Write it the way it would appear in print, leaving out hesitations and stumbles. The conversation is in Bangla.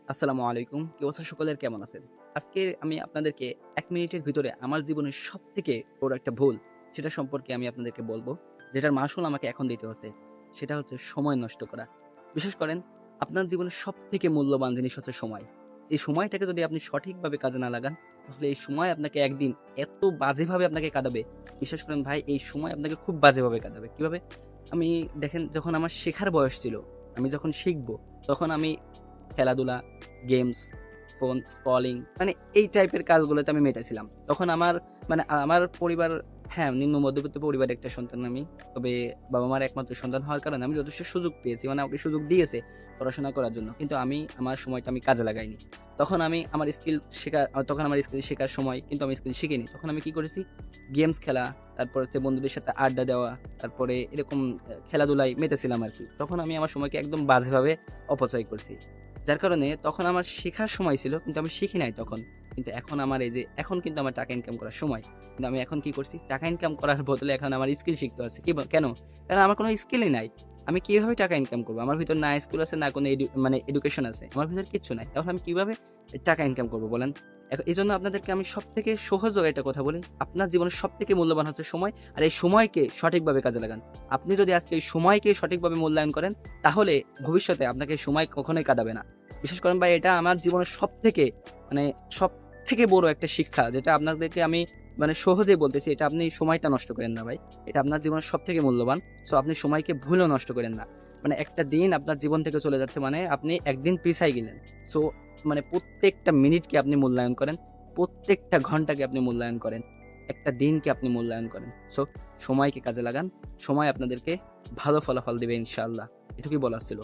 আসসালামু আলাইকুম। কি অবস্থা সকলের কেমন আছেন? আজকে আমি আপনাদেরকে ১ মিনিটের ভিতরে আমার জীবনের সবথেকে বড় একটা ভুল, সেটা সম্পর্কে আমি আপনাদেরকে বলব। যেটার মাসুল আমাকে এখন দিতে হচ্ছে। সেটা হচ্ছে সময় নষ্ট করা। বিশেষ করেন আপনার জীবনের সবথেকে মূল্যবান জিনিস হচ্ছে সময়। এই সময়টাকে যদি আপনি সঠিকভাবে কাজে না লাগান, তাহলে এই সময় আপনাকে একদিন এত বাজেভাবে আপনাকে কাঁদাবে। বিশ্বাস করেন ভাই এই সময় আপনাকে খুব বাজেভাবে কাঁদাবে। কিভাবে? আমি দেখেন যখন আমার শেখার বয়স ছিল, আমি যখন শিখব, তখন আমি খেলাধুলা, গেমস, ফোন স্ক্রলিং মানে এই টাইপের কাজগুলোতে আমি মেতেছিলাম। তখন আমার আমার পরিবার, হ্যাঁ, নিম্ন মধ্যবিত্ত পরিবারের একটা সন্তান আমি। তবে বাবা-মার একমাত্র সন্তান হওয়ার কারণে আমি যথেষ্ট সুযোগ পেয়েছি। মানে আমাকে সুযোগ দিয়েছে পড়াশোনা করার জন্য। কিন্তু আমি আমার সময়টা আমি কাজে লাগাইনি। তখন আমি আমার স্কিল তখন আমার স্কিল শেখার সময় কিন্তু আমি স্কিল শিখিনি। তখন আমি কি করেছি? গেমস খেলা, তারপর হচ্ছে বন্ধুদের সাথে আড্ডা দেওয়া, তারপরে এরকম খেলাধুলায় মেতেছিলাম আরকি। তখন আমি আমার সময়কে একদম বাজেভাবে অপচয় করছি। যার কারণে তখন আমার শেখার সময় ছিল কিন্তু আমি শিখি নাই তখন। কিন্তু এখন আমার এই যে এখন কিন্তু আমার টাকা ইনকাম করার সময়। কিন্তু আমি এখন কি করছি? টাকা ইনকাম করার বদলে এখন আমার স্কিল শিখতে হচ্ছে। কেন? কারণ আমার কোনো স্কিলই নাই। আমি কিভাবে টাকা ইনকাম করব? আমার ভিতর না স্কিল আছে, না কোনো এডুকেশন আছে। আমার ভিতর কিচ্ছু নাই। তাহলে আমি কিভাবে টাকা ইনকাম করব বলেন? এজন্য আপনাদেরকে আমি সবথেকে সহজ একটা কথা বলি। আপনার জীবনের সবথেকে মূল্যবান হচ্ছে সময়। আর এই সময়কে সঠিকভাবে কাজে লাগান। আপনি যদি আজকে এই সময়কে সঠিকভাবে মূল্যায়ন করেন, তাহলে ভবিষ্যতে আপনাকে সময় কখনোই কাঁদাবে না। বিশেষ করেন ভাই এটা আমার জীবনের সবথেকে মানে সবথেকে বড় একটা শিক্ষা, যেটা আপনাদেরকে আমি সহজেই বলতেছি, এটা আপনি সময়টা নষ্ট করেন না ভাই। এটা আপনার জীবনের সবথেকে মূল্যবান। সো আপনি সময়কে ভুলেও নষ্ট করেন না। একটা দিন আপনার জীবন থেকে চলে যাচ্ছে মানে আপনি একদিন পিছায় গেলেন। সো প্রত্যেকটা মিনিটকে আপনি মূল্যায়ন করেন। প্রত্যেকটা ঘন্টাকে আপনি মূল্যায়ন করেন। একটা দিনকে আপনি মূল্যায়ন করেন। সো সময়কে কাজে লাগান। সময় আপনাদেরকে ভালো ফলাফল দিবে ইনশাআল্লাহ। এটুকুই বলার ছিল।